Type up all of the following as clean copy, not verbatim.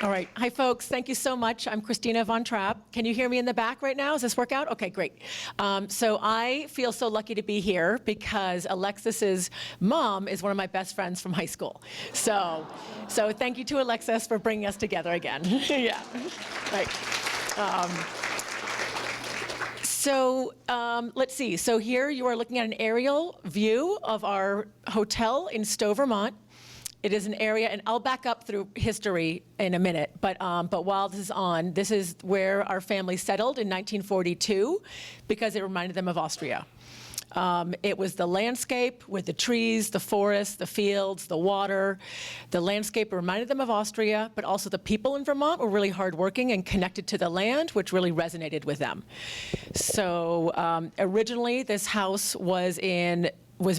All right. Hi, folks. Thank you so much. I'm Kristina von Trapp. Can you hear me in the back right now? Does this work out? Okay, great. So I feel so lucky to be here because Alexis's mom is one of my best friends from high school. So thank you to Alexis for bringing us together again. Yeah. Right. Let's see. So here you are looking at an aerial view of our hotel in Stowe, Vermont. It is an area, and I'll back up through history in a minute, but while this is on, this is where our family settled in 1942 because it reminded them of Austria. It was the landscape with the trees, the forests, the fields, the water. The landscape reminded them of Austria, but also the people in Vermont were really hardworking and connected to the land, which really resonated with them. So originally, this house was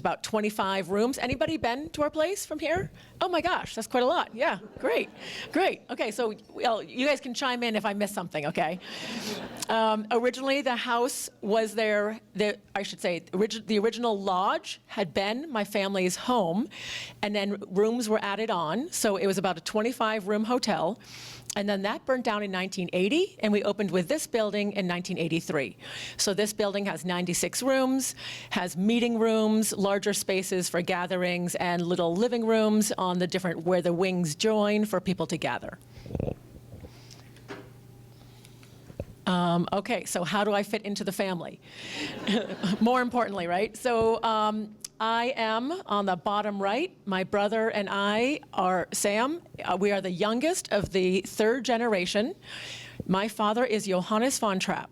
about 25 rooms. Anybody been to our place from here? Oh my gosh, that's quite a lot. Yeah, great. Okay, so you guys can chime in if I miss something, okay? Originally, the house was the original lodge had been my family's home, and then rooms were added on, so it was about a 25-room hotel. And then that burned down in 1980, and we opened with this building in 1983. So this building has 96 rooms, has meeting rooms, larger spaces for gatherings, and little living rooms on the different, where the wings join for people to gather. Okay, so how do I fit into the family? More importantly, right? So I am on the bottom right. My brother and I are Sam. We are the youngest of the third generation. My father is Johannes von Trapp.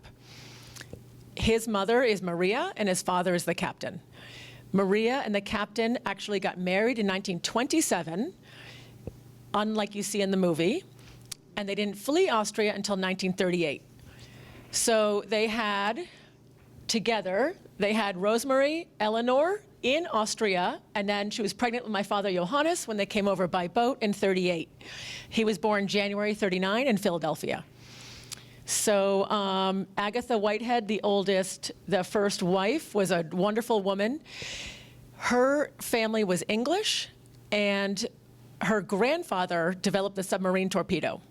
His mother is Maria, and his father is the captain. Maria and the captain actually got married in 1927, unlike you see in the movie, and they didn't flee Austria until 1938. So they had, together, they had Rosemary Eleanor in Austria, and then she was pregnant with my father Johannes when they came over by boat in 38. He was born January 39 in Philadelphia. So Agatha Whitehead, the oldest, the first wife, was a wonderful woman. Her family was English, and her grandfather developed the submarine torpedo.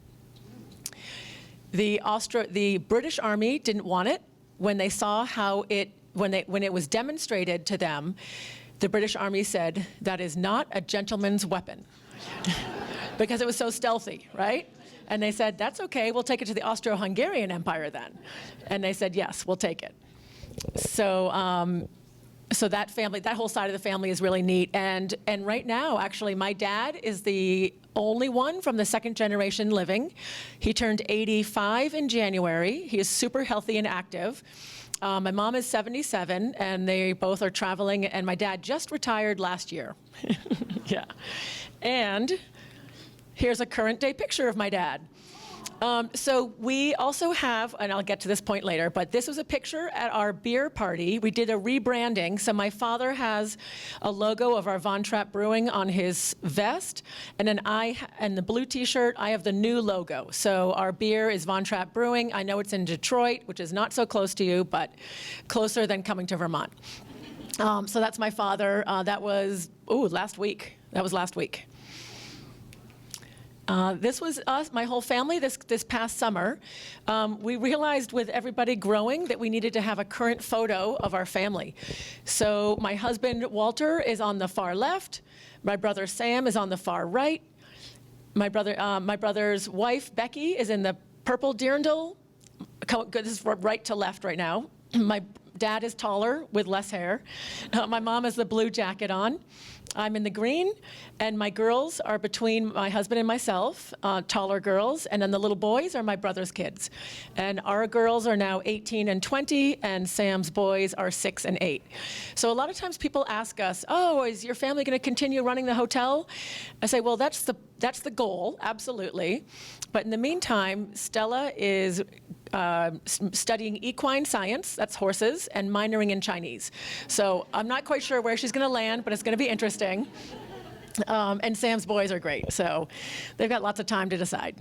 The British Army didn't want it. When they saw how when it was demonstrated to them, the British Army said, "That is not a gentleman's weapon," because it was so stealthy, right? And they said, "That's okay, we'll take it to the Austro-Hungarian Empire then." And they said, "Yes, we'll take it." So that family, that whole side of the family is really neat. And right now, actually, my dad is the only one from the second generation living. He turned 85 in January. He is super healthy and active. My mom is 77, and they both are traveling, and my dad just retired last year. Yeah. And here's a current day picture of my dad. So we also have, and I'll get to this point later, but this was a picture at our beer party. We did a rebranding. So my father has a logo of our Von Trapp Brewing on his vest, and then and the blue t-shirt, I have the new logo. So our beer is Von Trapp Brewing. I know it's in Detroit, which is not so close to you, but closer than coming to Vermont. So that's my father. That was, last week. That was last week. This was us, my whole family, this past summer. We realized with everybody growing that we needed to have a current photo of our family. So my husband, Walter, is on the far left. My brother, Sam, is on the far right. My brother's wife, Becky, is in the purple dirndl. This is right to left right now. My dad is taller with less hair. My mom has the blue jacket on. I'm in the green, and my girls are between my husband and myself, taller girls, and then the little boys are my brother's kids. And our girls are now 18 and 20, and Sam's boys are 6 and 8. So a lot of times people ask us, "Oh, is your family going to continue running the hotel?" I say, well, that's the goal, absolutely. But in the meantime, Stella is studying equine science, that's horses, and minoring in Chinese. So I'm not quite sure where she's going to land, but it's going to be interesting. And Sam's boys are great, so they've got lots of time to decide.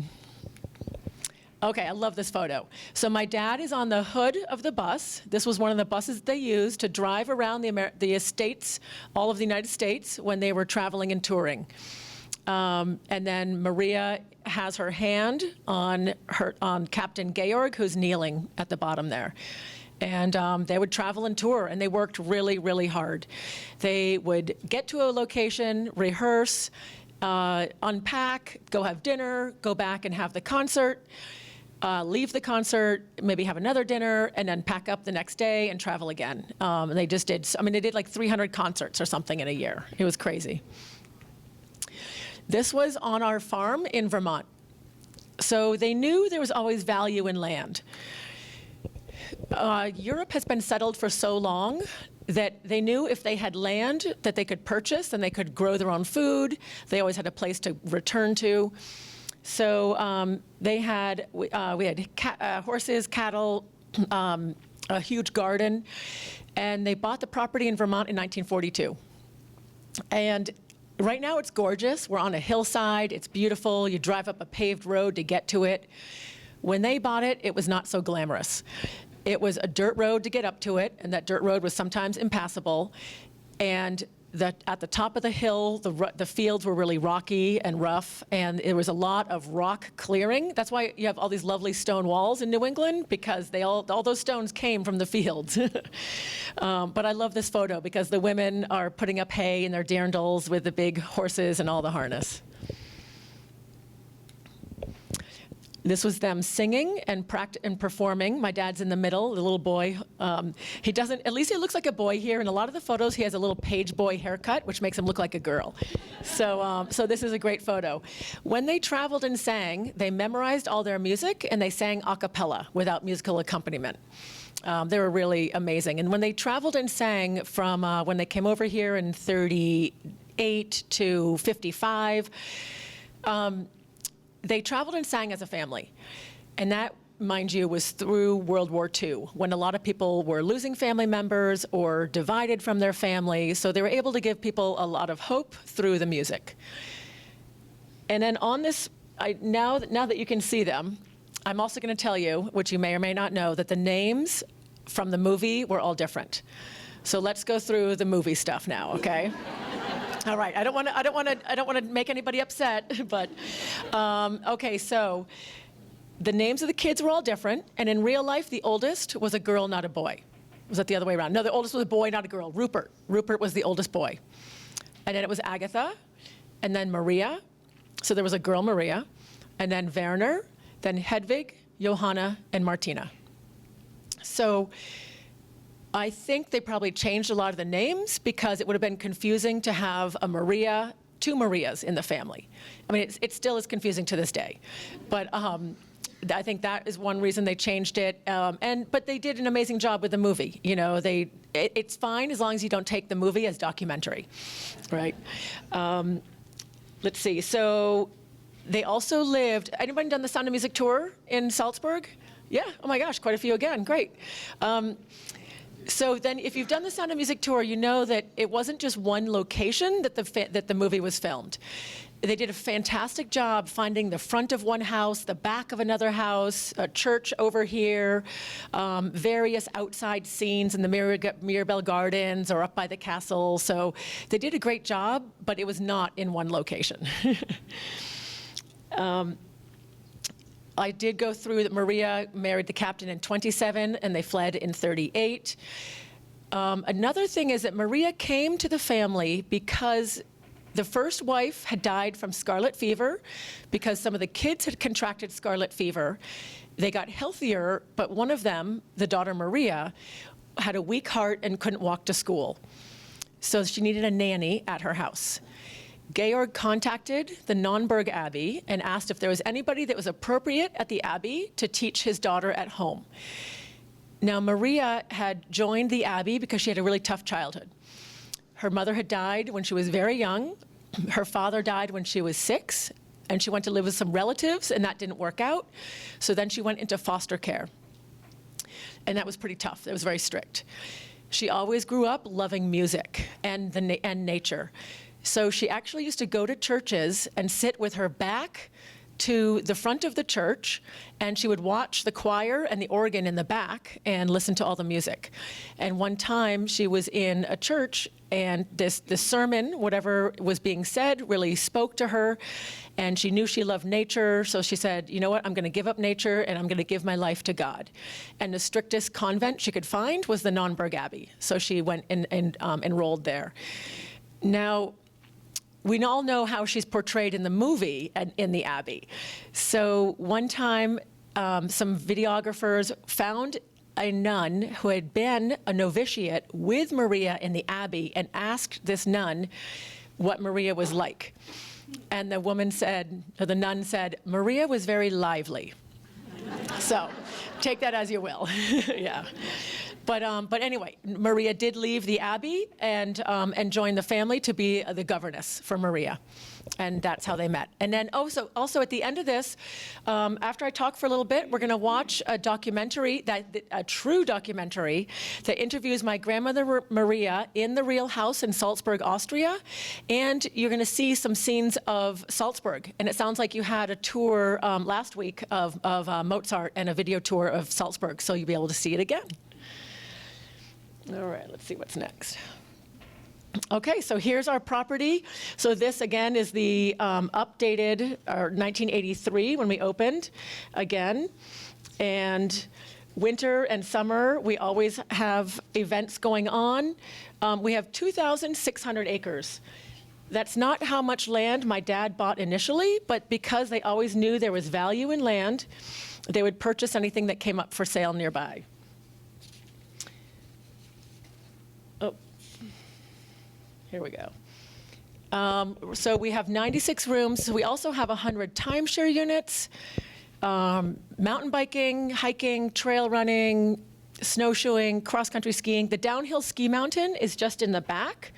Okay, I love this photo. So my dad is on the hood of the bus. This was one of the buses they used to drive around the estates, all of the United States, when they were traveling and touring. And then Maria has her hand on Captain Georg, who's kneeling at the bottom there. And they would travel and tour, and they worked really, really hard. They would get to a location, rehearse, unpack, go have dinner, go back and have the concert, leave the concert, maybe have another dinner, and then pack up the next day and travel again. And they just did, I mean, they did like 300 concerts or something in a year. It was crazy. This was on our farm in Vermont. So they knew there was always value in land. Europe has been settled for so long that they knew if they had land that they could purchase and they could grow their own food. They always had a place to return to. So we had horses, cattle, a huge garden, and they bought the property in Vermont in 1942. And right now it's gorgeous. We're on a hillside. It's beautiful. You drive up a paved road to get to it. When they bought it, it was not so glamorous. It was a dirt road to get up to it, and that dirt road was sometimes impassable. And at the top of the hill, the fields were really rocky and rough, and there was a lot of rock clearing. That's why you have all these lovely stone walls in New England, because all those stones came from the fields. But I love this photo because the women are putting up hay in their dirndls with the big horses and all the harness. This was them singing and performing. My dad's in the middle, the little boy. He doesn't, at least he looks like a boy here. In a lot of the photos, he has a little page boy haircut, which makes him look like a girl. So this is a great photo. When they traveled and sang, they memorized all their music, and they sang a cappella without musical accompaniment. They were really amazing. And when they traveled and sang from when they came over here in 38 to 55, they traveled and sang as a family. And that, mind you, was through World War II, when a lot of people were losing family members or divided from their family. So they were able to give people a lot of hope through the music. And then on this, now that you can see them, I'm also going to tell you, which you may or may not know, that the names from the movie were all different. So let's go through the movie stuff now, okay? All right, I don't want to make anybody upset, but okay. So the names of the kids were all different, and in real life, the oldest was a girl, not a boy. Was that the other way around? No, the oldest was a boy, not a girl. Rupert. Rupert was the oldest boy, and then it was Agatha, and then Maria. So there was a girl, Maria, and then Werner, then Hedwig, Johanna, and Martina. So I think they probably changed a lot of the names because it would have been confusing to have a Maria, two Marias in the family. I mean, it still is confusing to this day. But I think that is one reason they changed it. But they did an amazing job with the movie. You know, it's fine as long as you don't take the movie as documentary, right? Let's see. So they also lived. Anybody done the Sound of Music tour in Salzburg? Yeah. Oh my gosh, quite a few again. Great. So then if you've done the Sound of Music tour, you know that it wasn't just one location that the movie was filmed. They did a fantastic job finding the front of one house, the back of another house, a church over here, various outside scenes in the Mirabelle Gardens or up by the castle. So they did a great job, but it was not in one location. I did go through that Maria married the captain in 27, and they fled in 38. Another thing is that Maria came to the family because the first wife had died from scarlet fever, because some of the kids had contracted scarlet fever. They got healthier, but one of them, the daughter Maria, had a weak heart and couldn't walk to school. So she needed a nanny at her house. Georg contacted the Nonnberg Abbey and asked if there was anybody that was appropriate at the Abbey to teach his daughter at home. Now, Maria had joined the Abbey because she had a really tough childhood. Her mother had died when she was very young. Her father died when she was 6, and she went to live with some relatives, and that didn't work out. So then she went into foster care. And that was pretty tough. It was very strict. She always grew up loving music and nature. So she actually used to go to churches and sit with her back to the front of the church, and she would watch the choir and the organ in the back and listen to all the music. And one time she was in a church, and this sermon, whatever was being said, really spoke to her, and she knew she loved nature, so she said, you know what, I'm going to give up nature, and I'm going to give my life to God. And the strictest convent she could find was the Nonnberg Abbey, so she went and enrolled there. Now, we all know how she's portrayed in the movie and in the Abbey. So one time, some videographers found a nun who had been a novitiate with Maria in the Abbey and asked this nun what Maria was like. And the woman said, or the nun said, Maria was very lively. So take that as you will. Yeah. But anyway, Maria did leave the Abbey and join the family to be the governess for Maria. And that's how they met. And then also at the end of this, after I talk for a little bit, we're going to watch a documentary, a true documentary, that interviews my grandmother Maria in the real house in Salzburg, Austria. And you're going to see some scenes of Salzburg. And it sounds like you had a tour last week of Mozart and a video tour of Salzburg, so you'll be able to see it again. All right, let's see what's next. Okay, so here's our property. So this, again, is the updated 1983 when we opened again. And winter and summer, we always have events going on. We have 2,600 acres. That's not how much land my dad bought initially, but because they always knew there was value in land, they would purchase anything that came up for sale nearby. Here we go. So we have 96 rooms. We also have 100 timeshare units, mountain biking, hiking, trail running, snowshoeing, cross-country skiing. The downhill ski mountain is just in the back,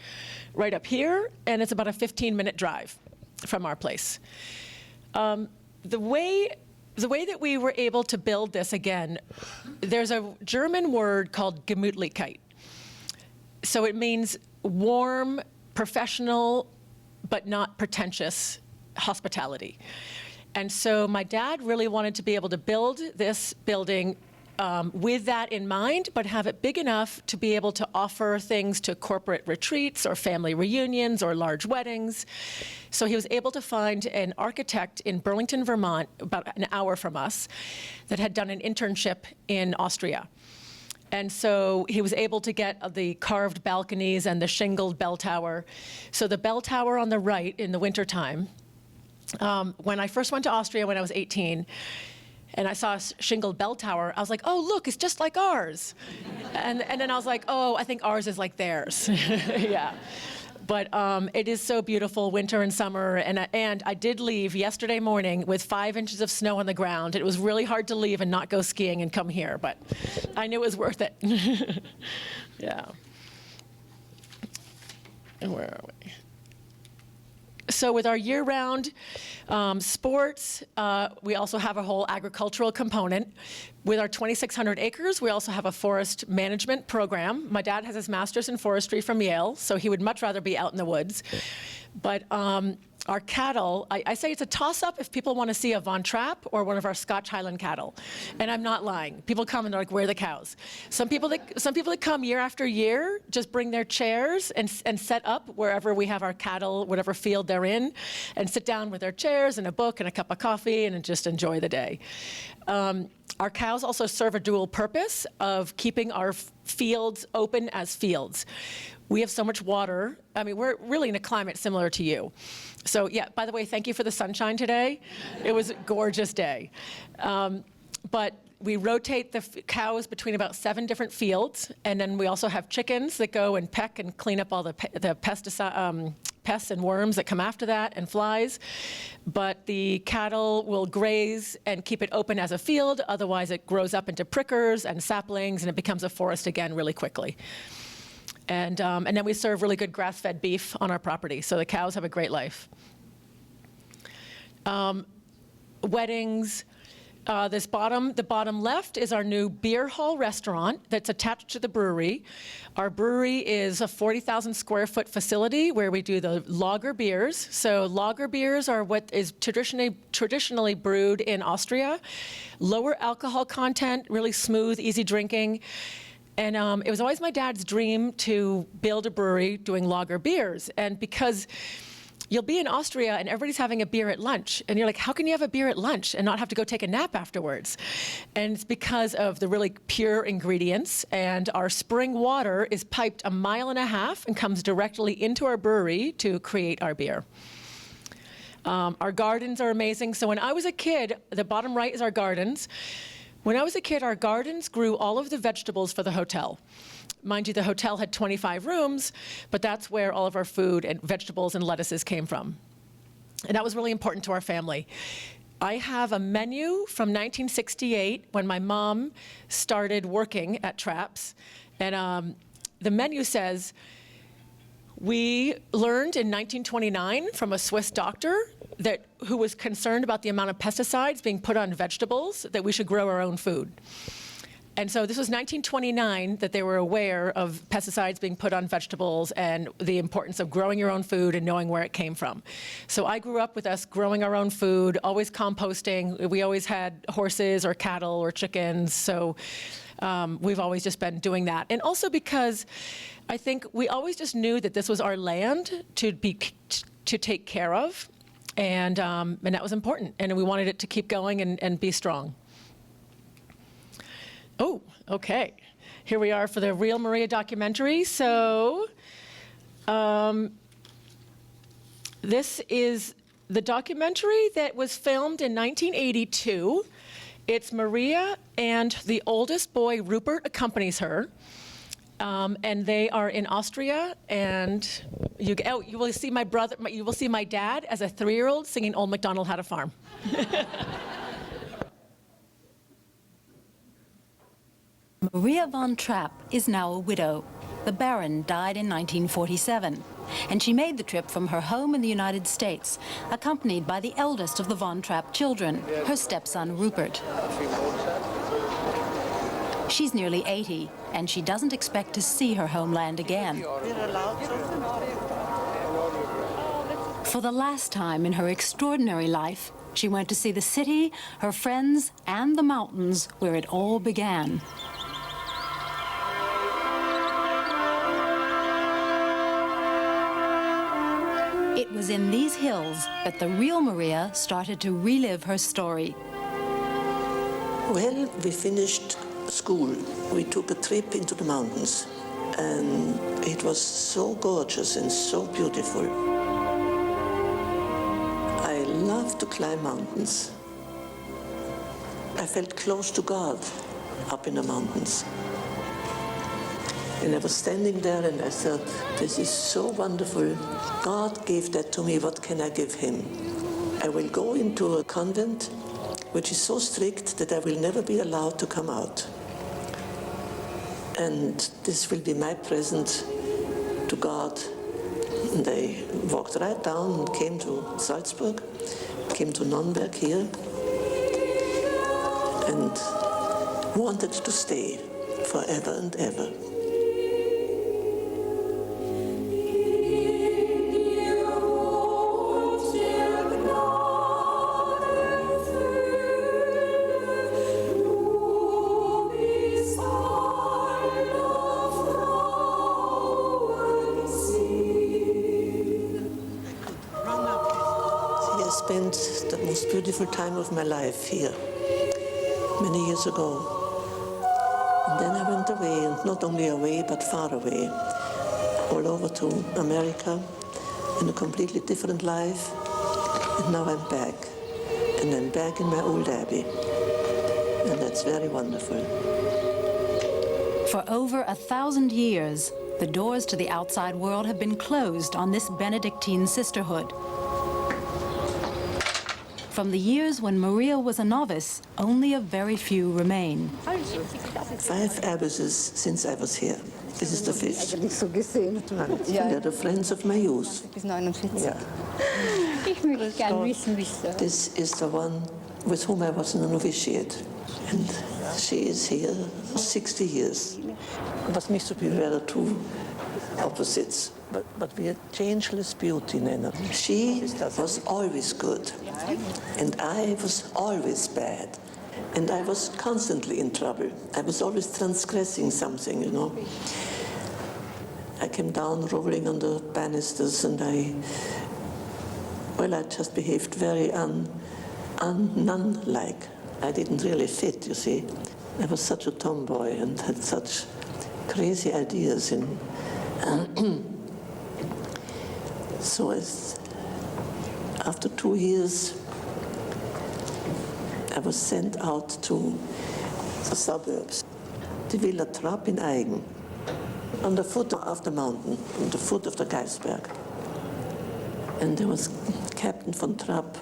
right up here, and it's about a 15-minute drive from our place. The way that we were able to build this, again, there's a German word called Gemütlichkeit. So it means warm, professional, but not pretentious hospitality. And so my dad really wanted to be able to build this building with that in mind, but have it big enough to be able to offer things to corporate retreats or family reunions or large weddings. So he was able to find an architect in Burlington, Vermont, about an hour from us, that had done an internship in Austria. And so he was able to get the carved balconies and the shingled bell tower. So the bell tower on the right in the wintertime, when I first went to Austria when I was 18, and I saw a shingled bell tower, I was like, oh, look, it's just like ours. And then I was like, oh, I think ours is like theirs. Yeah. But it is so beautiful, winter and summer, and I did leave yesterday morning with 5 inches of snow on the ground. It was really hard to leave and not go skiing and come here, but I knew it was worth it. Yeah. And where are we? So with our year-round sports, we also have a whole agricultural component. With our 2,600 acres, we also have a forest management program. My dad has his master's in forestry from Yale, so he would much rather be out in the woods. But our cattle, I say it's a toss-up if people want to see a Von Trapp or one of our Scotch Highland cattle. And I'm not lying. People come and they're like, where are the cows? Some people that come year after year just bring their chairs and set up wherever we have our cattle, whatever field they're in, and sit down with their chairs and a book and a cup of coffee and just enjoy the day. Our cows also serve a dual purpose of keeping our fields open as fields. We have so much water. I mean, we're really in a climate similar to you. So yeah, by the way, thank you for the sunshine today. It was a gorgeous day. But we rotate the cows between about 7 different fields, and then we also have chickens that go and peck and clean up all the pests and worms that come after that, and flies. But the cattle will graze and keep it open as a field, otherwise it grows up into prickers and saplings, and it becomes a forest again really quickly. And then we serve really good grass-fed beef on our property, so the cows have a great life. Weddings, The bottom left is our new beer hall restaurant that's attached to the brewery. Our brewery is a 40,000 square foot facility where we do the lager beers. So lager beers are what is traditionally brewed in Austria. Lower alcohol content, really smooth, easy drinking. And it was always my dad's dream to build a brewery doing lager beers. And because you'll be in Austria and everybody's having a beer at lunch, and you're like, how can you have a beer at lunch and not have to go take a nap afterwards? And it's because of the really pure ingredients, and our spring water is piped 1.5 miles and comes directly into our brewery to create our beer. Our gardens are amazing. So when I was a kid, the bottom right is our gardens. When I was a kid, our gardens grew all of the vegetables for the hotel. Mind you, the hotel had 25 rooms, but that's where all of our food and vegetables and lettuces came from. And that was really important to our family. I have a menu from 1968 when my mom started working at Trapp's. And the menu says, we learned in 1929 from a Swiss doctor who was concerned about the amount of pesticides being put on vegetables, that we should grow our own food. And so this was 1929 that they were aware of pesticides being put on vegetables and the importance of growing your own food and knowing where it came from. So I grew up with us growing our own food, always composting. We always had horses or cattle or chickens, so we've always just been doing that. And also because I think we always just knew that this was our land to take care of, and that was important. And we wanted it to keep going and be strong. Oh, okay. Here we are for the Real Maria documentary. So this is the documentary that was filmed in 1982. It's Maria, and the oldest boy, Rupert, accompanies her. And they are in Austria, and you will see you will see my dad as a 3-year-old singing Old MacDonald Had a Farm. Maria von Trapp is now a widow. The Baron died in 1947, and she made the trip from her home in the United States, accompanied by the eldest of the von Trapp children, her stepson Rupert. She's nearly 80, and she doesn't expect to see her homeland again. For the last time in her extraordinary life, she went to see the city, her friends, and the mountains where it all began. It was in these hills that the real Maria started to relive her story. Well, we finished school. We took a trip into the mountains, and it was so gorgeous and so beautiful. I love to climb mountains. I felt close to God up in the mountains. And I was standing there and I thought, this is so wonderful. God gave that to me, what can I give him? I will go into a convent which is so strict that I will never be allowed to come out. And this will be my present to God. And I walked right down and came to Salzburg, came to Nürnberg here, and wanted to stay forever and ever. Spent the most beautiful time of my life here, many years ago. And then I went away, and not only away, but far away, all over to America, in a completely different life. And now I'm back, and I'm back in my old abbey, and that's very wonderful. For over 1,000 years, the doors to the outside world have been closed on this Benedictine sisterhood. From the years when Maria was a novice, only a very few remain. 5 abbesses since I was here. This is the 5th. They're the friends of my youth. Yeah. Ich möchte gern wissen, wie es This is the one with whom I was in a novitiate. And she is here for 60 years. Was nicht so viel, we are two opposites, but we are changeless beauty, Nena. She was always good, and I was always bad. And I was constantly in trouble. I was always transgressing something, you know. I came down rolling on the banisters, and I just behaved very nun-like. I didn't really fit, you see. I was such a tomboy and had such crazy ideas. So after 2 years, I was sent out to the suburbs. The Villa Trapp in Eigen, on the foot of the mountain, on the foot of the Geisberg. And there was Captain von Trapp,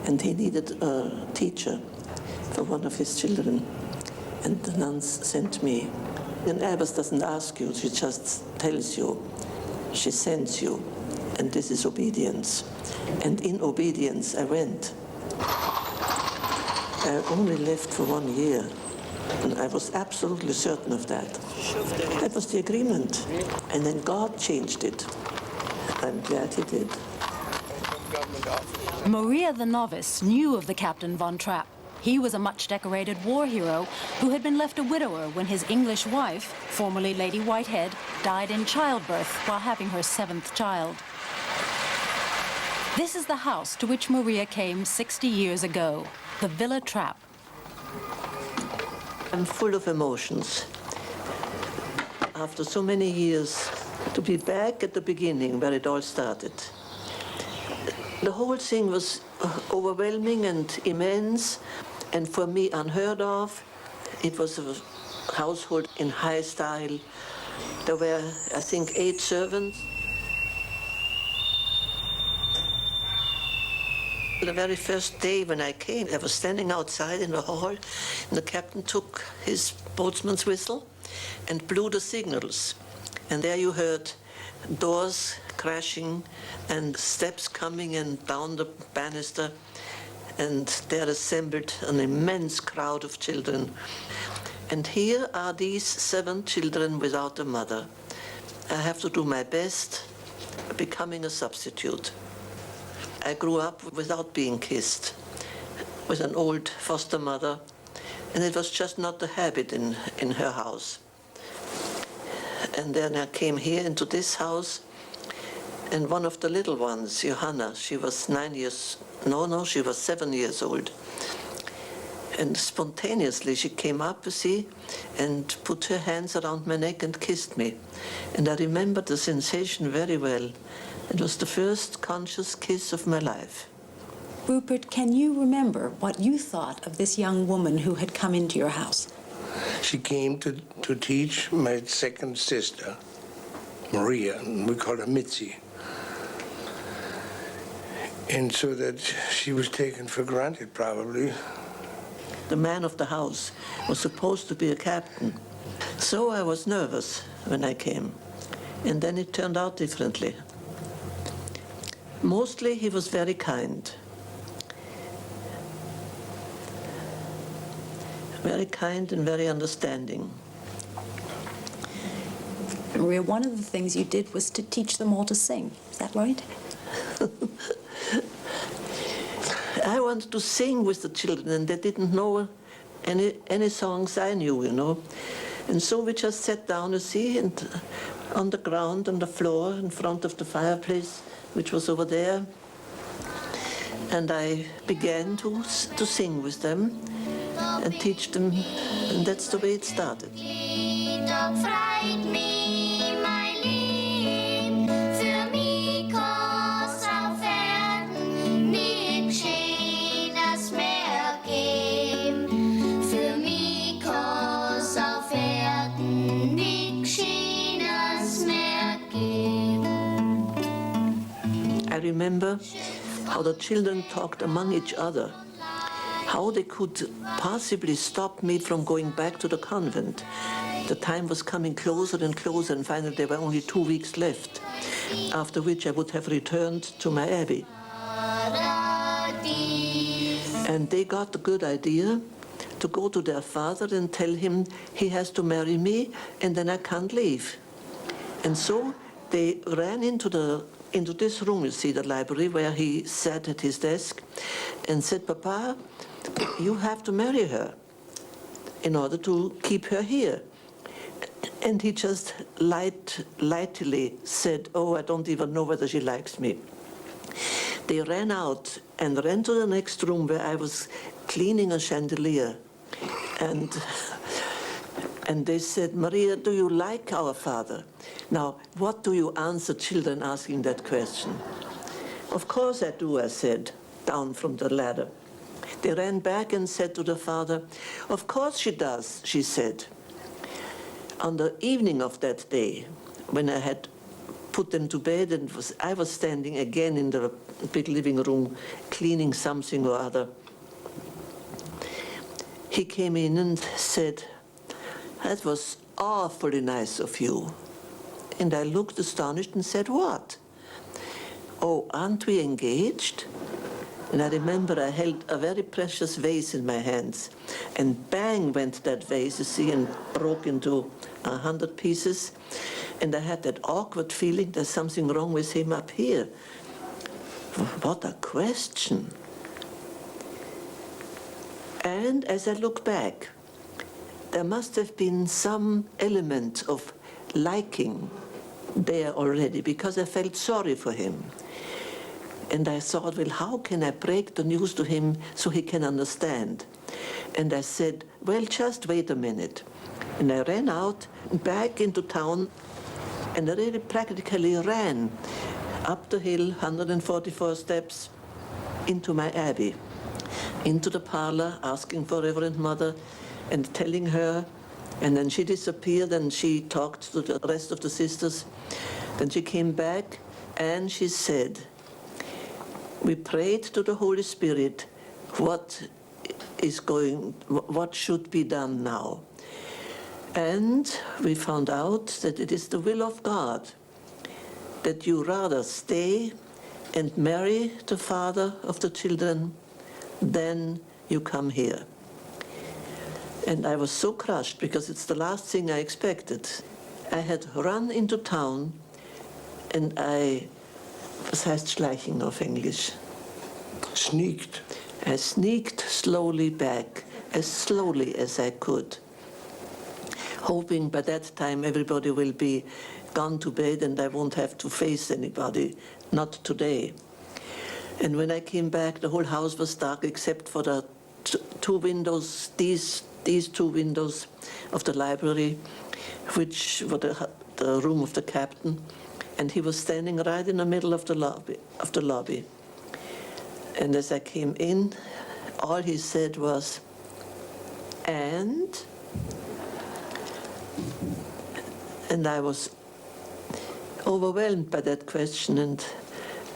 and he needed a teacher for one of his children. And the nuns sent me. And Abbess doesn't ask you, she just tells you. She sends you. And this is obedience. And in obedience, I went. I only left for 1 year. And I was absolutely certain of that. That was the agreement. And then God changed it. I'm glad he did. Maria the novice knew of the Captain von Trapp. He was a much-decorated war hero who had been left a widower when his English wife, formerly Lady Whitehead, died in childbirth while having her 7th child. This is the house to which Maria came 60 years ago, the Villa Trapp. I'm full of emotions. After so many years, to be back at the beginning where it all started. The whole thing was overwhelming and immense, and for me unheard of. It was a household in high style. There were, I think, 8 servants. The very first day when I came, I was standing outside in the hall, and the captain took his boatsman's whistle and blew the signals. And there you heard doors crashing and steps coming and down the banister, and there assembled an immense crowd of children. And here are these 7 children without a mother. I have to do my best, becoming a substitute. I grew up without being kissed, with an old foster mother, and it was just not the habit in her house. And then I came here into this house, and one of the little ones, Johanna, she was 7 years old. And spontaneously she came up, you see, and put her hands around my neck and kissed me. And I remember the sensation very well. It was the first conscious kiss of my life. Rupert, can you remember what you thought of this young woman who had come into your house? She came to teach my second sister, Maria, and we called her Mitzi. And so that she was taken for granted, probably. The man of the house was supposed to be a captain. So I was nervous when I came. And then it turned out differently. Mostly he was very kind. Very kind and very understanding. Maria, one of the things you did was to teach them all to sing. Is that right? I wanted to sing with the children, and they didn't know any songs I knew, you know. And so we just sat down, you see, and on the ground, on the floor, in front of the fireplace, which was over there. And I began to sing with them and teach them, and that's the way it started. I remember how the children talked among each other, how they could possibly stop me from going back to the convent. The time was coming closer and closer, and finally there were only 2 weeks left, after which I would have returned to my abbey. And they got the good idea to go to their father and tell him he has to marry me and then I can't leave. And so they ran into this room, you see, the library, where he sat at his desk and said, Papa, you have to marry her in order to keep her here. And he just lightly said, oh, I don't even know whether she likes me. They ran out and ran to the next room where I was cleaning a chandelier. And they said, Maria, do you like our father? Now, what do you answer children asking that question? Of course I do, I said, down from the ladder. They ran back and said to the father, of course she does, she said. On the evening of that day, when I had put them to bed and I was standing again in the big living room cleaning something or other, he came in and said, that was awfully nice of you. And I looked astonished and said, what? Oh, aren't we engaged? And I remember I held a very precious vase in my hands, and bang went that vase, you see, and broke into 100 pieces. And I had that awkward feeling there's something wrong with him up here. What a question. And as I look back, there must have been some element of liking there already, because I felt sorry for him. And I thought, well, how can I break the news to him so he can understand? And I said, well, just wait a minute. And I ran out back into town, and I really practically ran up the hill, 144 steps, into my abbey, into the parlor, asking for Reverend Mother and telling her. And then she disappeared and she talked to the rest of the sisters. Then she came back and she said, we prayed to the Holy Spirit what should be done now. And we found out that it is the will of God that you rather stay and marry the father of the children than you come here. And I was so crushed because it's the last thing I expected. I had run into town and was heißt schleichen auf Englisch? Sneaked. I sneaked slowly back, as slowly as I could, hoping by that time everybody will be gone to bed and I won't have to face anybody, not today. And when I came back, the whole house was dark except for the two windows, these two windows of the library, which were the room of the captain, and he was standing right in the middle of the lobby. And as I came in, all he said was, and I was overwhelmed by that question, and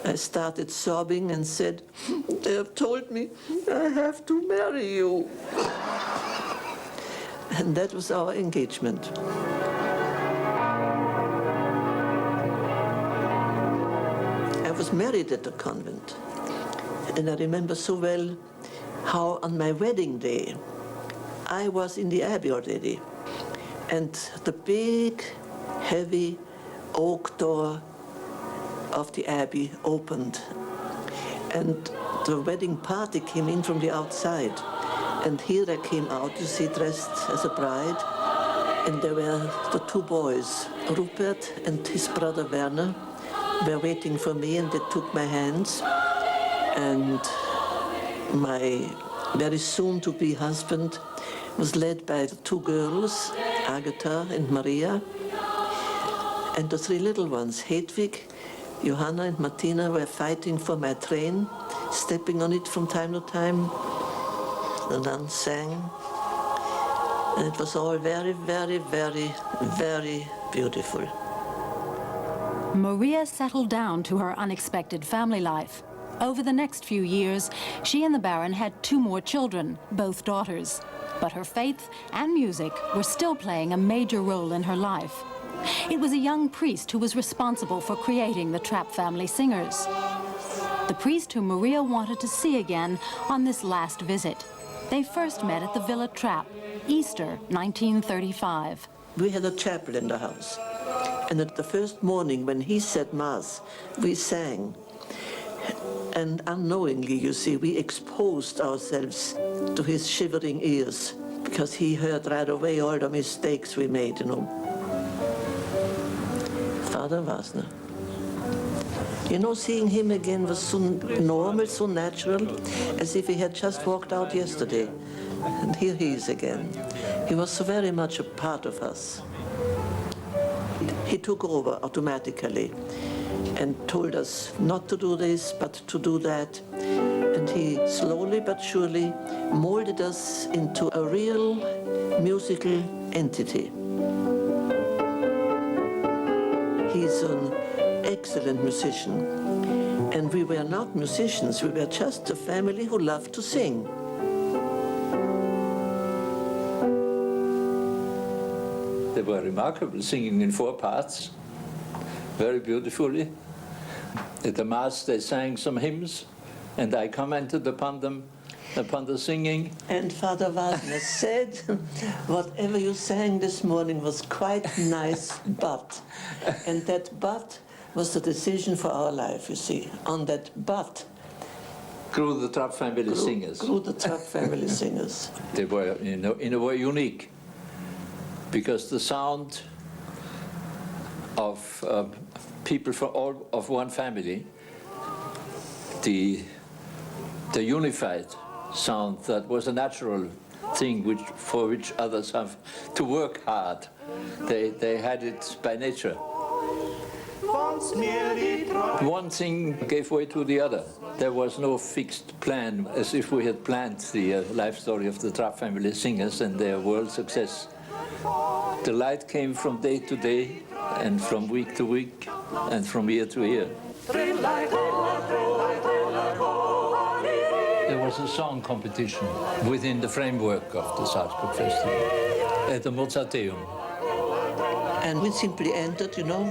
I started sobbing and said, they have told me I have to marry you. And that was our engagement. I was married at the convent. And I remember so well how on my wedding day, I was in the abbey already. And the big, heavy oak door of the abbey opened. And the wedding party came in from the outside. And here I came out, you see, dressed as a bride. And there were the two boys, Rupert and his brother Werner, were waiting for me, and they took my hands. And my very soon-to-be husband was led by the two girls, Agatha and Maria. And the three little ones, Hedwig, Johanna and Martina, were fighting for my train, stepping on it from time to time. The nuns sang. And it was all very, very, very, very beautiful. Maria settled down to her unexpected family life. Over the next few years, she and the Baron had 2 more children, both daughters. But her faith and music were still playing a major role in her life. It was a young priest who was responsible for creating the Trapp Family Singers. the priest whom Maria wanted to see again on this last visit. They first met at the Villa Trapp, Easter 1935. We had a chapel in the house, and at the first morning when he said Mass, we sang. And unknowingly, you see, we exposed ourselves to his shivering ears, because he heard right away all the mistakes we made, you know. Father Wasner. You know, seeing him again was so normal, so natural, as if he had just walked out yesterday. And here he is again. He was so very much a part of us. He took over automatically and told us not to do this, but to do that. And he slowly but surely molded us into a real musical entity. He's an excellent musician. And we were not musicians, we were just a family who loved to sing. They were remarkable, singing in 4 parts, very beautifully. At the Mass they sang some hymns, and I commented upon them, upon the singing. And Father Wagner said, whatever you sang this morning was quite nice, but. And that but was the decision for our life, you see. On that but Grew the Trapp Family Singers. grew the Trapp Family Singers. They were in a way unique, because the sound of people from all of one family, the unified sound that was a natural thing for which others have to work hard. They had it by nature. One thing gave way to the other. There was no fixed plan, as if we had planned the life story of the Trapp Family Singers and their world success. The light came from day to day, and from week to week, and from year to year. There was a song competition within the framework of the Salzburg Festival at the Mozarteum. And we simply entered, you know,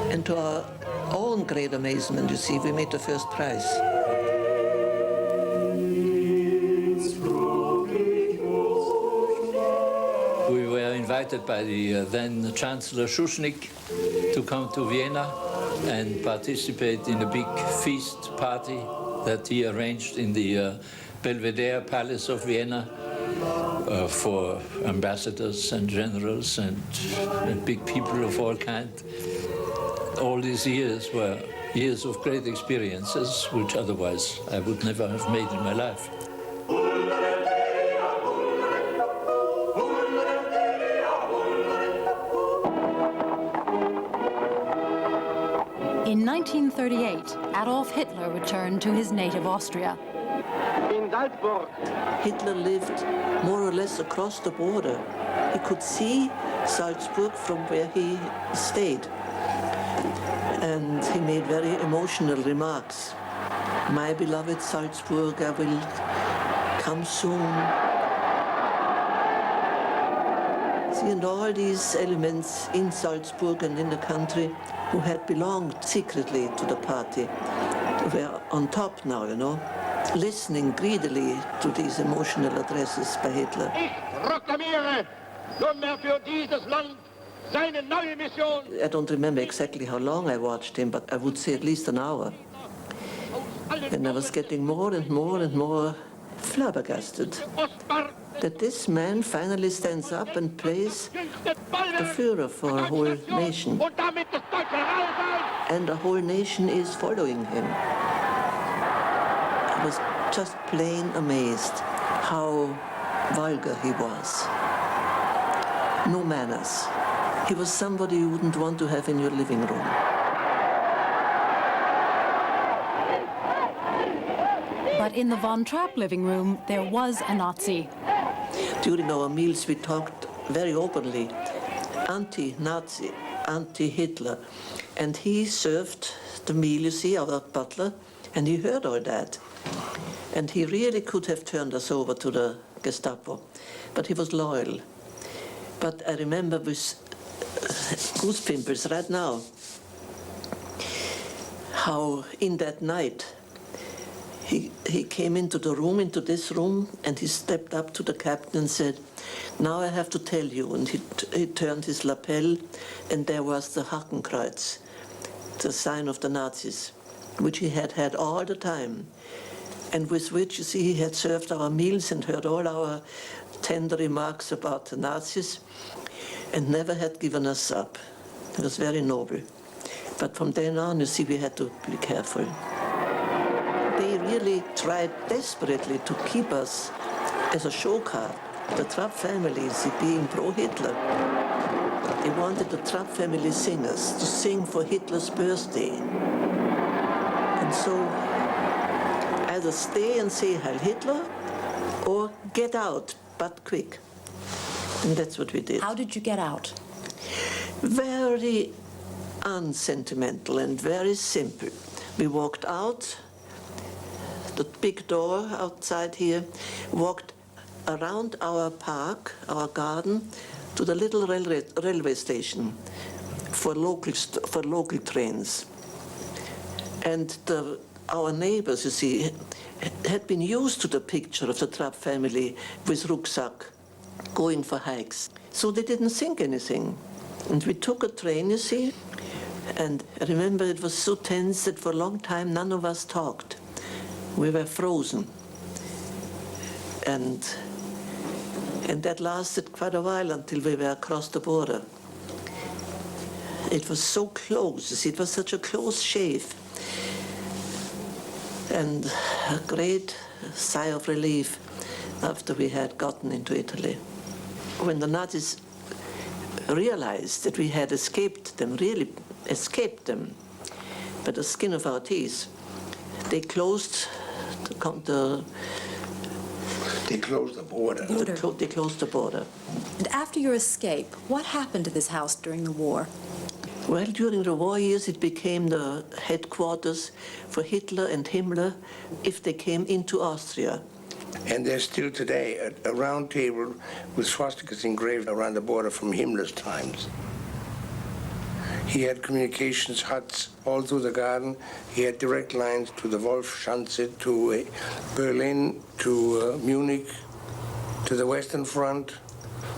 and to our own great amazement, you see, we made the first prize. We were invited by the then Chancellor Schuschnigg to come to Vienna and participate in a big feast party that he arranged in the Belvedere Palace of Vienna for ambassadors and generals and big people of all kinds. All these years were years of great experiences, which otherwise I would never have made in my life. In 1938, Adolf Hitler returned to his native Austria. Hitler lived more or less across the border. He could see Salzburg from where he stayed. And he made very emotional remarks. My beloved Salzburg, I will come soon. See, and all these elements in Salzburg and in the country who had belonged secretly to the party were on top now, you know, listening greedily to these emotional addresses by Hitler. I don't remember exactly how long I watched him, but I would say at least an hour. And I was getting more and more and more flabbergasted that this man finally stands up and plays the Führer for a whole nation. And the whole nation is following him. I was just plain amazed how vulgar he was. No manners. He was somebody you wouldn't want to have in your living room. But in the Von Trapp living room, there was a Nazi. During our meals, we talked very openly, anti-Nazi, anti-Hitler. And he served the meal, you see, our butler, and he heard all that. And he really could have turned us over to the Gestapo, but he was loyal. But I remember with goose pimples right now how in that night He came into the room, into this room, and he stepped up to the captain and said, "Now I have to tell you." And he turned his lapel, and there was the Hakenkreuz, the sign of the Nazis, which he had had all the time, and with which, you see, he had served our meals and heard all our tender remarks about the Nazis, and never had given us up. It was very noble. But from then on, you see, we had to be careful. They really tried desperately to keep us as a show card. The Trapp family, being pro-Hitler, they wanted the Trapp Family Singers to sing for Hitler's birthday. And so, either stay and say Heil Hitler, or get out, but quick. And that's what we did. How did you get out? Very unsentimental and very simple. We walked out, the big door outside here, walked around our park, our garden, to the little railway station for local trains. And our neighbors, you see, had been used to the picture of the Trapp family with rucksack going for hikes. So they didn't think anything. And we took a train, you see, and I remember it was so tense that for a long time none of us talked. We were frozen. And that lasted quite a while until we were across the border. It was so close, you see, it was such a close shave. And a great sigh of relief after we had gotten into Italy. When the Nazis realized that we had escaped them, really escaped them, by the skin of our teeth, they closed They closed the border. They closed the border. And after your escape, what happened to this house during the war? Well, during the war years, it became the headquarters for Hitler and Himmler if they came into Austria. And there's still today a round table with swastikas engraved around the border from Himmler's times. He had communications huts all through the garden. He had direct lines to the Wolfschanze, to Berlin, to Munich, to the Western Front.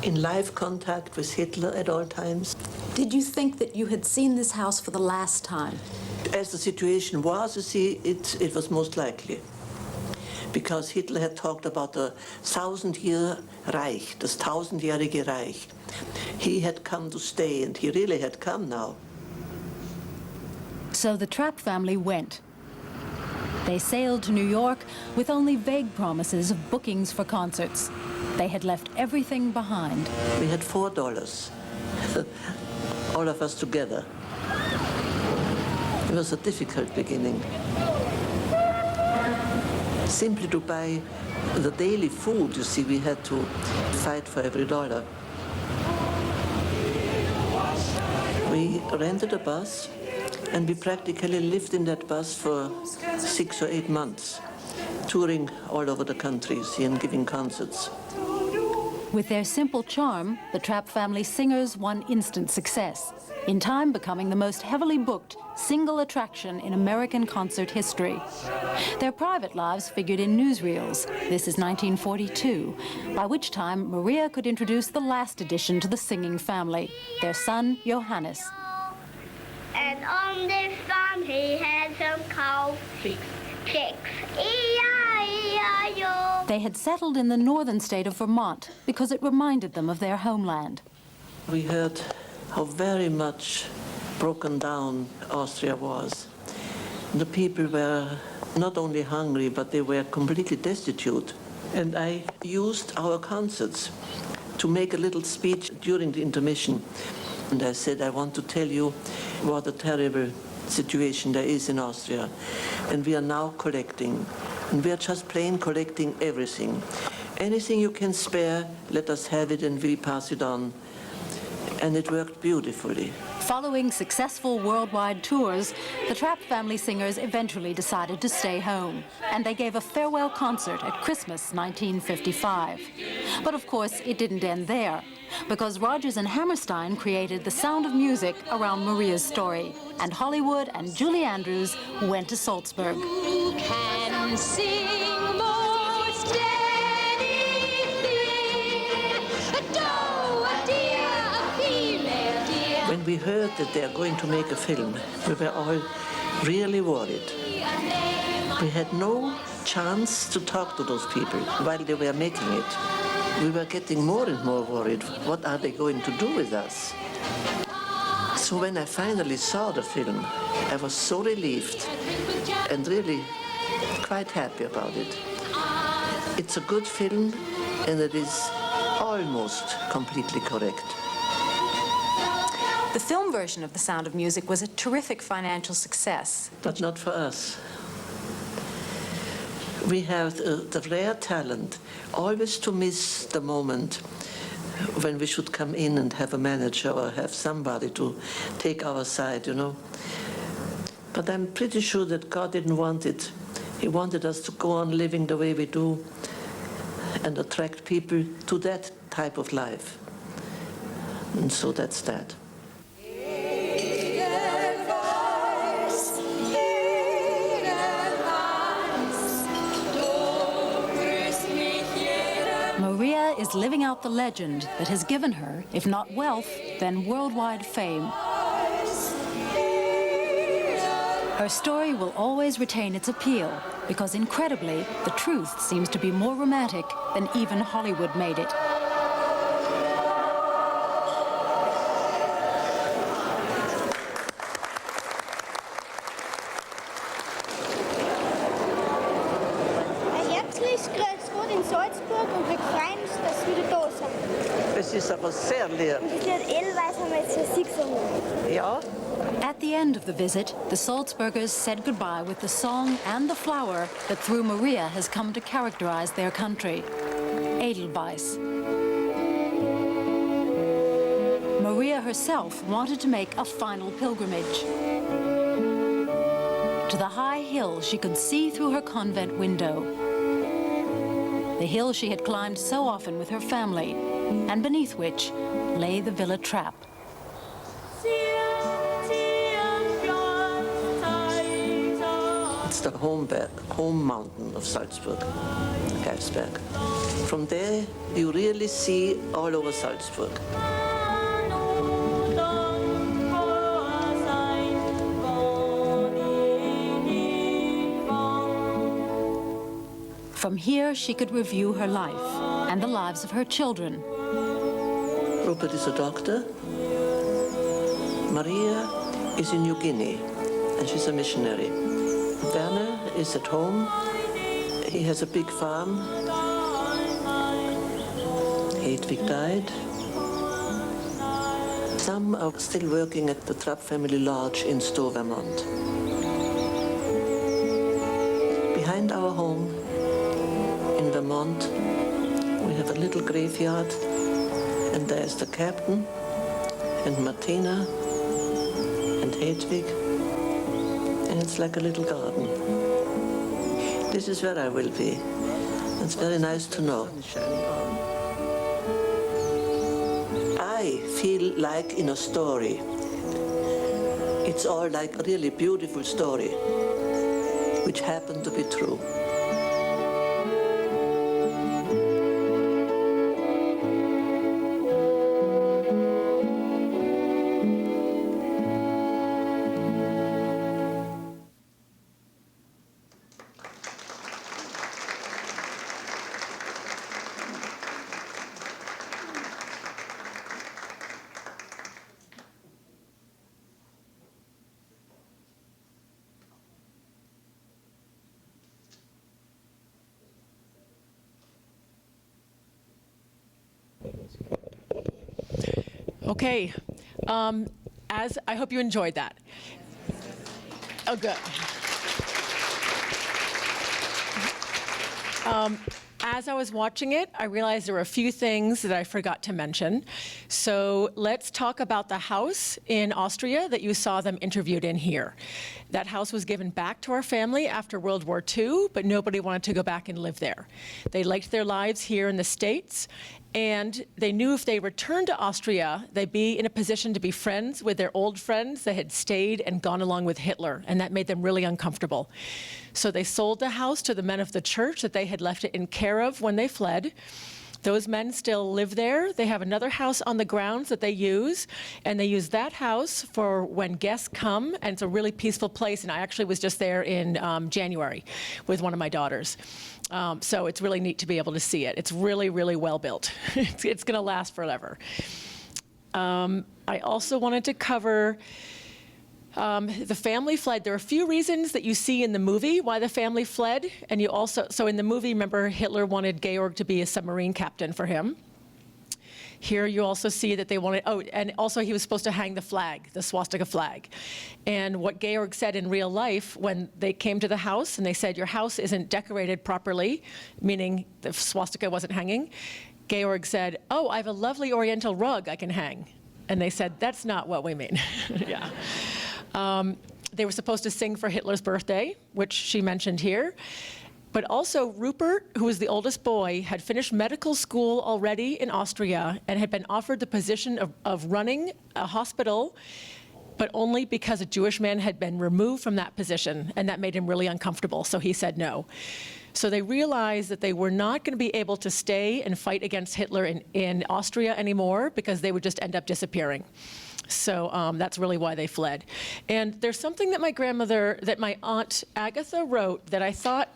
In live contact with Hitler at all times. Did you think that you had seen this house for the last time? As the situation was, you see, it was most likely. Because Hitler had talked about the 1000-year Reich, das 1000-jährige Reich. He had come to stay, and he really had come now. So the Trapp family went. They sailed to New York with only vague promises of bookings for concerts. They had left everything behind. We had $4, all of us together. It was a difficult beginning. Simply to buy the daily food, you see, we had to fight for every dollar. We rented a bus, and we practically lived in that bus for 6 or 8 months, touring all over the country, you see, and giving concerts. With their simple charm, the Trapp Family Singers won instant success, in time becoming the most heavily booked single attraction in American concert history. Their private lives figured in newsreels. This is 1942, by which time Maria could introduce the last addition to the singing family, their son, Johannes. And on the farm he had some cow, chicks, E-I-E-I-O. They had settled in the northern state of Vermont because it reminded them of their homeland. We heard how very much broken down Austria was. The people were not only hungry, but they were completely destitute. And I used our concerts to make a little speech during the intermission. And I said, I want to tell you what a terrible situation there is in Austria. And we are now collecting. And we are just plain collecting everything. Anything you can spare, let us have it and we pass it on. and it worked beautifully. Following successful worldwide tours, the Trapp Family Singers eventually decided to stay home, and they gave a farewell concert at Christmas 1955. But of course, it didn't end there, because Rodgers and Hammerstein created The Sound of Music around Maria's story, and Hollywood and Julie Andrews went to Salzburg. Who can sing most anything? A doe, a deer, a female deer. When we heard that they are going to make a film, we were all really worried. We had no chance to talk to those people while they were making it. We were getting more and more worried. What are they going to do with us? So when I finally saw the film, I was so relieved and really quite happy about it. It's a good film, and it is almost completely correct. The film version of The Sound of Music was a terrific financial success. But not for us. We have the rare talent always to miss the moment when we should come in and have a manager or have somebody to take our side, you know. But I'm pretty sure that God didn't want it. He wanted us to go on living the way we do and attract people to that type of life. And so that's that. Maria is living out the legend that has given her, if not wealth, then worldwide fame. Her story will always retain its appeal because, incredibly, the truth seems to be more romantic than even Hollywood made it. In Salzburg und wir freuen uns, dass wir wieder da sind. Es ist aber sehr leer. Und das Lied Edelweiß haben wir jetzt für Sie gesungen. Ja? At the end of the visit, the Salzburgers said goodbye with the song and the flower that through Maria has come to characterize their country, Edelweiß. Maria herself wanted to make a final pilgrimage to the high hill she could see through her convent window. The hill she had climbed so often with her family, and beneath which lay the Villa Trapp. It's the home mountain of Salzburg, Geisberg. From there, you really see all over Salzburg. From here, she could review her life and the lives of her children. Rupert is a doctor. Maria is in New Guinea, and she's a missionary. Werner is at home. He has a big farm. Hedwig died. Some are still working at the Trapp Family Lodge in Stowe, Vermont. Behind our home in Vermont, we have a little graveyard, and there's the captain, and Martina, and Hedwig, and it's like a little garden. This is where I will be. It's very nice to know. I feel like in a story. It's all like a really beautiful story, which happened to be true. Okay, as I hope you enjoyed that. Oh, good. as I was watching it, I realized there were a few things that I forgot to mention. So let's talk about the house in Austria that you saw them interviewed in here. That house was given back to our family after World War II, but nobody wanted to go back and live there. They liked their lives here in the States, and they knew if they returned to Austria, they'd be in a position to be friends with their old friends that had stayed and gone along with Hitler, and that made them really uncomfortable. So they sold the house to the men of the church that they had left it in care of when they fled. Those men still live there. They have another house on the grounds that they use, and they use that house for when guests come, and it's a really peaceful place, and I actually was just there in January with one of my daughters. So it's really neat to be able to see it. It's really, really well built. It's going to last forever. I also wanted to cover the family fled. There are a few reasons that you see in the movie why the family fled. And you also, so in the movie, remember, Hitler wanted Georg to be a submarine captain for him. Here you also see that they wanted, oh, and also he was supposed to hang the flag, the swastika flag. And what Georg said in real life when they came to the house and they said, your house isn't decorated properly, meaning the swastika wasn't hanging, Georg said, oh, I have a lovely oriental rug I can hang. And they said, that's not what we mean. Yeah. They were supposed to sing for Hitler's birthday, which she mentioned here. But also Rupert, who was the oldest boy, had finished medical school already in Austria and had been offered the position of running a hospital, but only because a Jewish man had been removed from that position, and that made him really uncomfortable, so he said no. So they realized that they were not going to be able to stay and fight against Hitler in Austria anymore because they would just end up disappearing. So that's really why they fled. And there's something that my Aunt Agatha wrote that I thought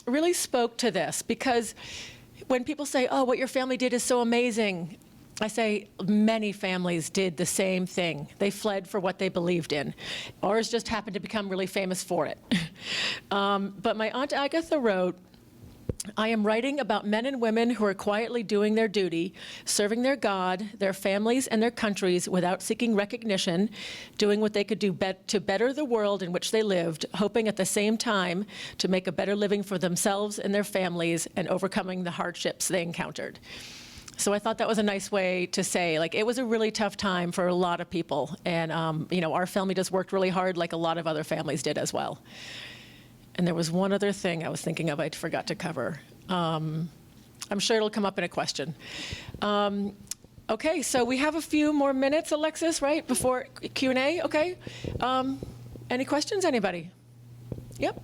really spoke to this, because when people say, oh, what your family did is so amazing, I say many families did the same thing. They fled for what they believed in. Ours just happened to become really famous for it. But my Aunt Agatha wrote, I am writing about men and women who are quietly doing their duty, serving their God, their families, and their countries without seeking recognition, doing what they could do to better the world in which they lived, hoping at the same time to make a better living for themselves and their families, and overcoming the hardships they encountered. So I thought that was a nice way to say, like, it was a really tough time for a lot of people, and you know, our family just worked really hard like a lot of other families did as well. And there was one other thing I was thinking of I forgot to cover. I'm sure it'll come up in a question. Okay, so we have a few more minutes, Alexis, right, before Q&A, okay? Any questions, anybody? Yep.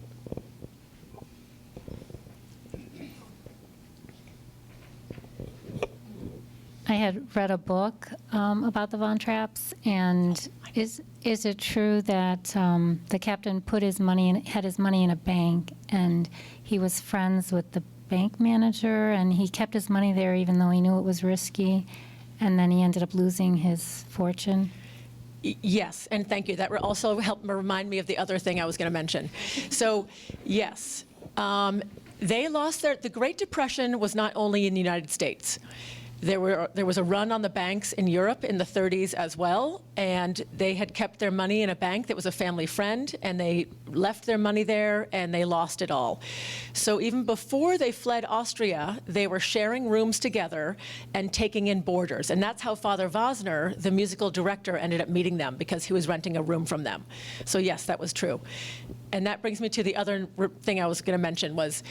I had read a book about the Von Trapps, and is it true that the captain had his money in a bank, and he was friends with the bank manager, and he kept his money there even though he knew it was risky, and then he ended up losing his fortune? Yes, and thank you. That also helped remind me of the other thing I was going to mention. So, yes, they lost the Great Depression was not only in the United States. There was a run on the banks in Europe in the 30s as well, and they had kept their money in a bank that was a family friend, and they left their money there, and they lost it all. So even before they fled Austria, they were sharing rooms together and taking in boarders, and that's how Father Wozner, the musical director, ended up meeting them, because he was renting a room from them. So yes, that was true. And that brings me to the other thing I was going to mention was,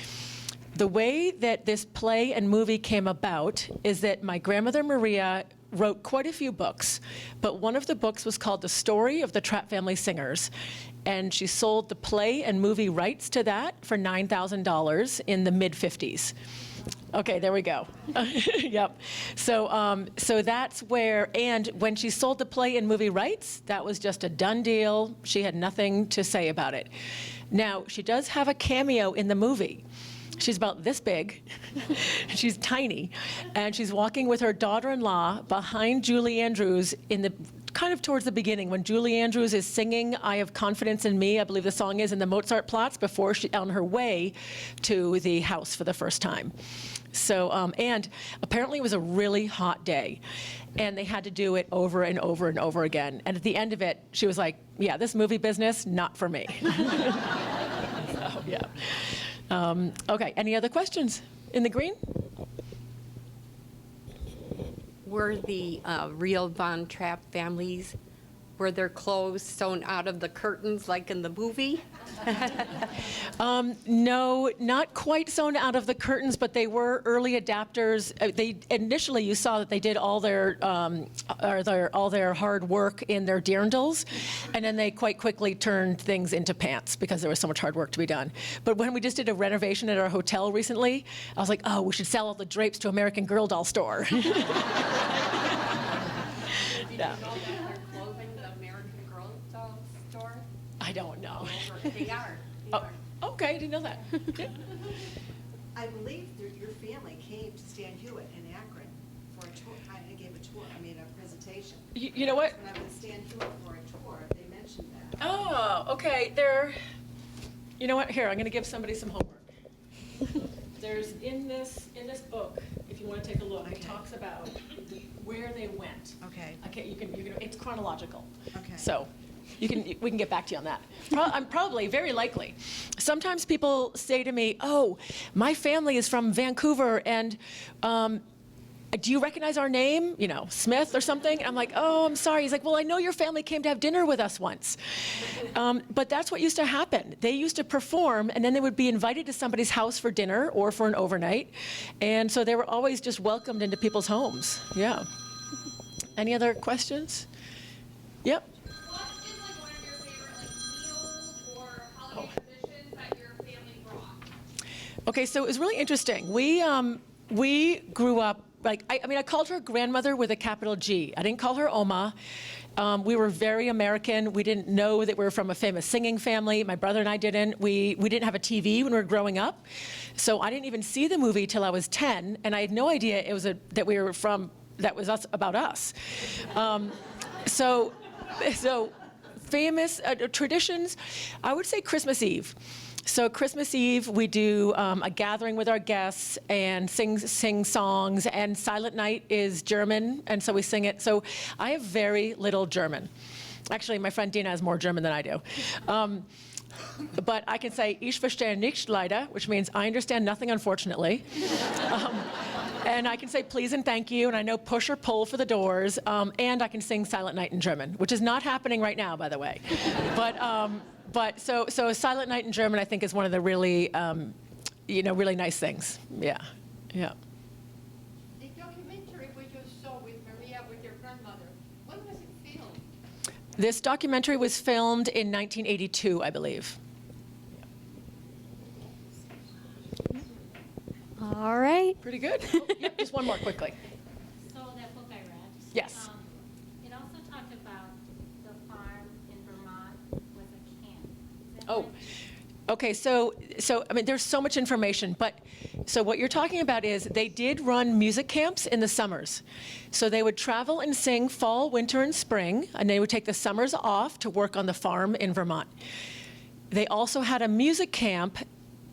the way that this play and movie came about is that my grandmother Maria wrote quite a few books, but one of the books was called The Story of the Trapp Family Singers, and she sold the play and movie rights to that for $9,000 in the mid-50s. Okay, there we go. Yep. So that's where, and when she sold the play and movie rights, that was just a done deal. She had nothing to say about it. Now, she does have a cameo in the movie. She's about this big, she's tiny, and she's walking with her daughter-in-law behind Julie Andrews in the kind of towards the beginning when Julie Andrews is singing I Have Confidence in Me, I believe the song is, in the Mozartplatz before she on her way to the house for the first time. So, and apparently it was a really hot day, and they had to do it over and over and over again. And at the end of it, she was like, yeah, this movie business, not for me. So, yeah. Okay, any other questions? In the green? Were the real Von Trapp families, were their clothes sewn out of the curtains like in the movie? No, not quite sewn out of the curtains, but they were early adapters. They initially, you saw that they did all their hard work in their dirndls, and then they quite quickly turned things into pants because there was so much hard work to be done. But when we just did a renovation at our hotel recently, I was like, oh, we should sell all the drapes to American Girl doll store. Yeah. I don't know. They are. Oh, okay, I didn't know that. Yeah. I believe your family came to Stan Hewitt in Akron for a tour. I gave a tour. I made a presentation. You know what? When I was at Stan Hewitt for a tour, they mentioned that. Oh, okay. You know what? Here, I'm going to give somebody some homework. There's in this book, if you want to take a look, it talks about where they went. Okay. Okay, you can. It's chronological. Okay. So. We can get back to you on that. I'm probably, very likely. Sometimes people say to me, oh, my family is from Vancouver, and do you recognize our name? You know, Smith or something? And I'm like, oh, I'm sorry. He's like, well, I know your family came to have dinner with us once. But that's what used to happen. They used to perform, and then they would be invited to somebody's house for dinner or for an overnight. And so they were always just welcomed into people's homes. Yeah. Any other questions? Yep. Okay, so it was really interesting. We grew up, like, I called her grandmother with a capital G. I didn't call her Oma. We were very American. We didn't know that we were from a famous singing family. My brother and I didn't. We didn't have a TV when we were growing up. So I didn't even see the movie till I was 10, and I had no idea it was that we were from, that was us, about us. So famous traditions, I would say Christmas Eve. So Christmas Eve, we do a gathering with our guests and sing songs, and Silent Night is German, and so we sing it. So I have very little German. Actually, my friend Dina has more German than I do. But I can say, ich verstehe nicht leider, which means I understand nothing, unfortunately. And I can say please and thank you, and I know push or pull for the doors, and I can sing Silent Night in German, which is not happening right now, by the way. But so Silent Night in German, I think, is one of the really, really nice things. Yeah, yeah. The documentary we just saw with Maria, with your grandmother, when was it filmed? This documentary was filmed in 1982, I believe. All right. Pretty good. Oh, yep, just one more quickly. So that book I read. Yes. It also talked about the farm in Vermont was a camp. Is that Oh, right? okay. So I mean, there's so much information, but so what you're talking about is they did run music camps in the summers. So they would travel and sing fall, winter, and spring, and they would take the summers off to work on the farm in Vermont. They also had a music camp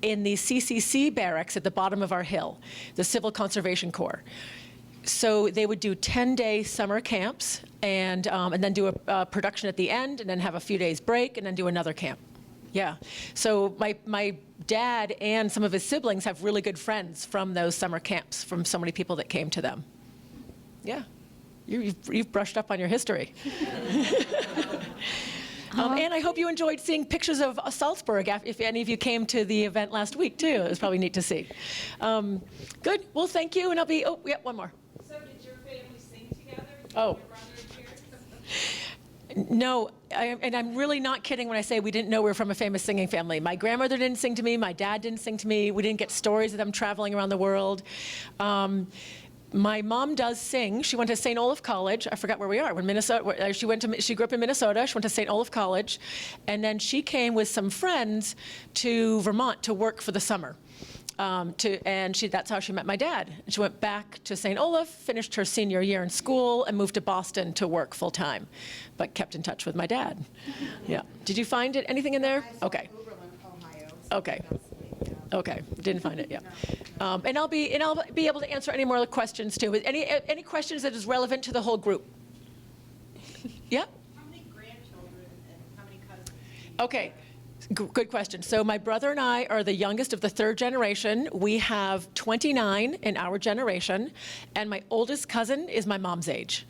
in the CCC barracks at the bottom of our hill, the Civil Conservation Corps. So they would do 10-day summer camps and then do a production at the end, and then have a few days break, and then do another camp. Yeah. So my dad and some of his siblings have really good friends from those summer camps, from so many people that came to them. Yeah. You've brushed up on your history. And I hope you enjoyed seeing pictures of Salzburg if any of you came to the event last week, too. It was probably neat to see. Good. Well, thank you. And I'll be, oh, yeah, one more. So did your family sing together? Oh. Your brother and Kirstin? No, and I'm really not kidding when I say we didn't know we were from a famous singing family. My grandmother didn't sing to me. My dad didn't sing to me. We didn't get stories of them traveling around the world. My mom does sing. She went to St. Olaf College. I forgot where we are. Minnesota. She grew up in Minnesota. She went to St. Olaf College, and then she came with some friends to Vermont to work for the summer. That's how she met my dad. And she went back to St. Olaf, finished her senior year in school, and moved to Boston to work full time, but kept in touch with my dad. Yeah. Did you find anything in there? Okay. Okay. Okay, didn't find it, yeah. And I'll be able to answer any more questions too. Any questions that is relevant to the whole group? Yeah? How many grandchildren and how many cousins? Okay, Good question. So my brother and I are the youngest of the third generation. We have 29 in our generation, and my oldest cousin is my mom's age.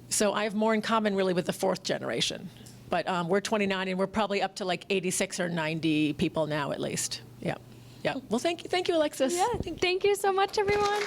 So I have more in common really with the fourth generation. But we're 29, and we're probably up to like 86 or 90 people now at least. Yeah. Yeah. Well, thank you, Alexis. Yeah, thank you so much, everyone.